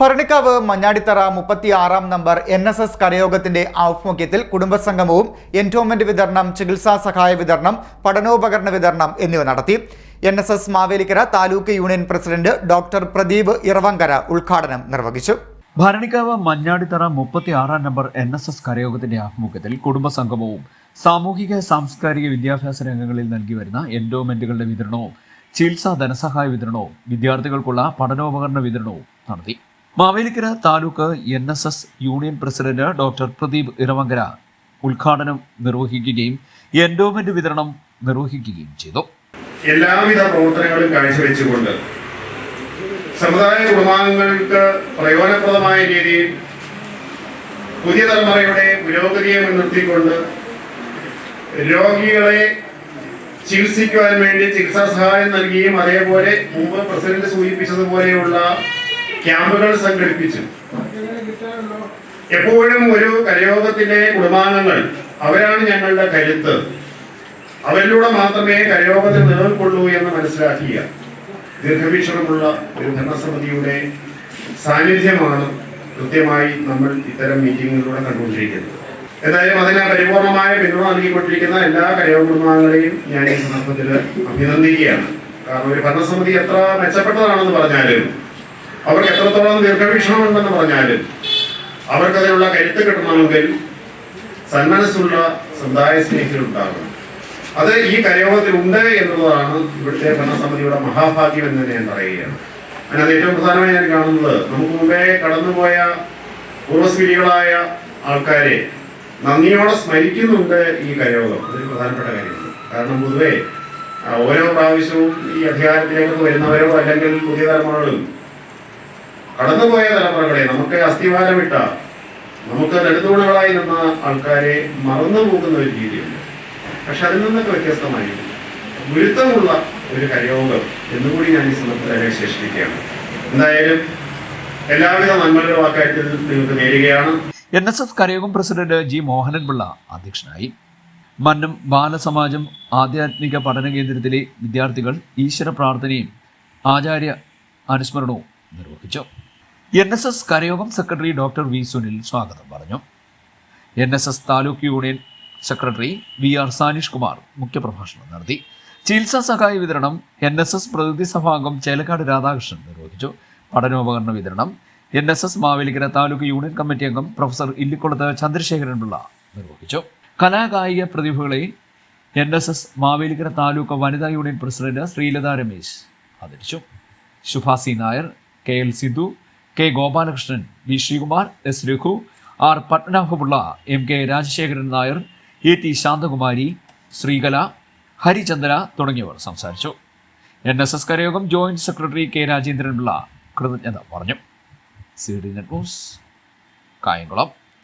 ഭരണിക്കാവ് മഞ്ഞാടിത്തറ 36-ാം number NSS കരയോഗത്തിന്റെ ആഭിമുഖ്യത്തിൽ കുടുംബസംഗമവും എൻഡോമെന്റ് വിതരണം, ചികിത്സാ സഹായ വിതരണം, പഠനോപകരണ വിതരണം എന്നിവ നടത്തി. NSS Mavelikara taluk union president doctor Pradeep Eravankara ഉദ്ഘാടനം നിർവഹിച്ചു. ഭരണിക്കാവ് മഞ്ഞാടിത്തറ 36-ാം നമ്പർ NSS കരയോഗത്തിന്റെ ആഭിമുഖ്യത്തിൽ കുടുംബസംഗമവും സാമൂഹിക സാംസ്കാരിക വിദ്യാഭ്യാസ രംഗങ്ങളിൽ നൽകി വരുന്ന എൻഡോമെന്റുകളുടെ വിതരണവും ചികിത്സാ ധനസഹായ വിതരണവും വിദ്യാർത്ഥികൾക്കുള്ള പഠനോപകരണ വിതരണവും നടത്തി. Mavelikara taluk NSS union president doctor Pradeep Eravankara ഉദ്ഘാടനം നിർവഹിക്കുകയും എൻഡോമെന്റ് വിതരണം നിർവഹിക്കുകയും ചെയ്തു. എല്ലാവിധ പ്രവർത്തനങ്ങളും കാഴ്ചവെച്ചുകൊണ്ട് സമുദായ കുടുംബാംഗങ്ങൾക്ക് പ്രയോജനപ്രദമായ രീതിയിൽ പുതിയ തലമുറയുടെ പുരോഗതിയെ മുൻനിർത്തിക്കൊണ്ട് രോഗികളെ ചികിത്സിക്കുവാൻ വേണ്ടി ചികിത്സാ സഹായം നൽകിയും അതേപോലെ മുമ്പ് പ്രസിഡന്റ് സൂചിപ്പിച്ചതുപോലെയുള്ള ക്യാമ്പുകൾ സംഘടിപ്പിച്ചു. എപ്പോഴും ഒരു കരയോഗത്തിലെ കുടുംബാംഗങ്ങൾ അവരാണ് ഞങ്ങളുടെ കരുത്ത്, അവരിലൂടെ മാത്രമേ കരയോഗത്തിൽ നിലനിൽക്കുള്ളൂ എന്ന് മനസ്സിലാക്കിയ ദീർഘവീക്ഷണമുള്ള ഒരു ഭരണസമിതിയുടെ സാന്നിധ്യമാണ് കൃത്യമായി നമ്മൾ ഇത്തരം മീറ്റിങ്ങുകളിലൂടെ കണ്ടുകൊണ്ടിരിക്കുന്നത്. എന്തായാലും അതിന് പരിപൂർണമായ പിന്തുണ നൽകിക്കൊണ്ടിരിക്കുന്ന എല്ലാ കരയോഗ കുടുംബാംഗങ്ങളെയും ഞാൻ ഈ സന്ദർഭത്തിൽ അഭിനന്ദിക്കുകയാണ്. കാരണം ഒരു ഭരണസമിതി എത്ര മെച്ചപ്പെട്ടതാണെന്ന് പറഞ്ഞാലും, അവർക്ക് എത്രത്തോളം ദീർഘവീക്ഷണമുണ്ടെന്ന് പറഞ്ഞാലും, അവർക്കതിനുള്ള കരുത്ത് കിട്ടണമെങ്കിൽ സന്മനസ്സുള്ള സമുദായ സ്നേഹികളുണ്ടാകണം. അത് ഈ കരയോഗത്തിൽ ഉണ്ട് എന്നുള്ളതാണ് ഇവിടുത്തെ ഭരണസമിതിയുടെ മഹാഭാഗ്യം എന്ന് ഞാൻ പറയുകയാണ്. അതിനകത്ത് ഏറ്റവും പ്രധാനമായി ഞാൻ കാണുന്നത്, നമുക്ക് മുമ്പേ കടന്നുപോയ പൂർവ്വസ്വീരികളായ ആൾക്കാരെ നന്ദിയോടെ സ്മരിക്കുന്നുണ്ട് ഈ കരയോഗം. അതൊരു പ്രധാനപ്പെട്ട കാര്യമാണ്. കാരണം പൊതുവെ ഓരോ പ്രാവശ്യവും ഈ അധികാരത്തിലേക്ക് വരുന്നവരോ അല്ലെങ്കിൽ പുതിയ തലമുറകളും കടന്നുപോയ തലമുറകളെ, നമുക്ക് അസ്ഥിവാരമിട്ട, നമുക്ക് നെടുതൂണുകളായി നിന്ന ആൾക്കാരെ മറന്നു പോകുന്ന ഒരു രീതിയുണ്ട്. പക്ഷെ അതിൽ നിന്നൊക്കെ വ്യത്യസ്തമായി ഗുരുത്വമുള്ള ഒരു കരയോഗം എന്നുകൂടി ഞാൻ ഈ സന്ദർഭത്തിൽ വിശേഷിപ്പിക്കുകയാണ്. എന്തായാലും എല്ലാവിധ നന്മകളും ആ കാര്യത്തിൽ നിങ്ങൾക്ക് നേരുകയാണ്. NSS കരയോഗം പ്രസിഡന്റ് G മോഹനൻപിള്ള അധ്യക്ഷനായി. മന്നം ബാലസമാജം ആധ്യാത്മിക പഠന കേന്ദ്രത്തിലെ വിദ്യാർത്ഥികൾ ഈശ്വര പ്രാർത്ഥനയും ആചാര്യ അനുസ്മരണവും നിർവഹിച്ചു. NSS കരയോഗം സെക്രട്ടറി ഡോക്ടർ V സുനിൽ സ്വാഗതം പറഞ്ഞു. NSS taluk union secretary VR Sanish Kumar മുഖ്യപ്രഭാഷണം നടത്തി. ചികിത്സാ സഹായ വിതരണം NSS പ്രതിനിധി സഭാംഗം ചേലക്കാട് രാധാകൃഷ്ണൻ നിർവഹിച്ചു. പഠനോപകരണ വിതരണം NSS Mavelikara taluk union committee അംഗം പ്രൊഫസർ ഇല്ലിക്കുളത്ത് ചന്ദ്രശേഖരൻ പിള്ള നിർവഹിച്ചു. കലാകായിക പ്രതിഭകളെ NSS മാവേലിക്കര താലൂക്ക് വനിതാ യൂണിയൻ പ്രസിഡന്റ് ശ്രീലത രമേശ് ആദരിച്ചു. ശുഭാസി Nair, KL Sidhu, K Gopalakrishnan, V Sreekumar, S Raghu, R Padmanabha Pillai, MK Rajasekharan Nair, AT Shanthakumari, Sreekala, Harichandra തുടങ്ങിയവർ സംസാരിച്ചു. NSS കരയോഗം joint secretary K Rajendran Pillai കൃതജ്ഞത പറഞ്ഞു. CD net news, Kayamkulam.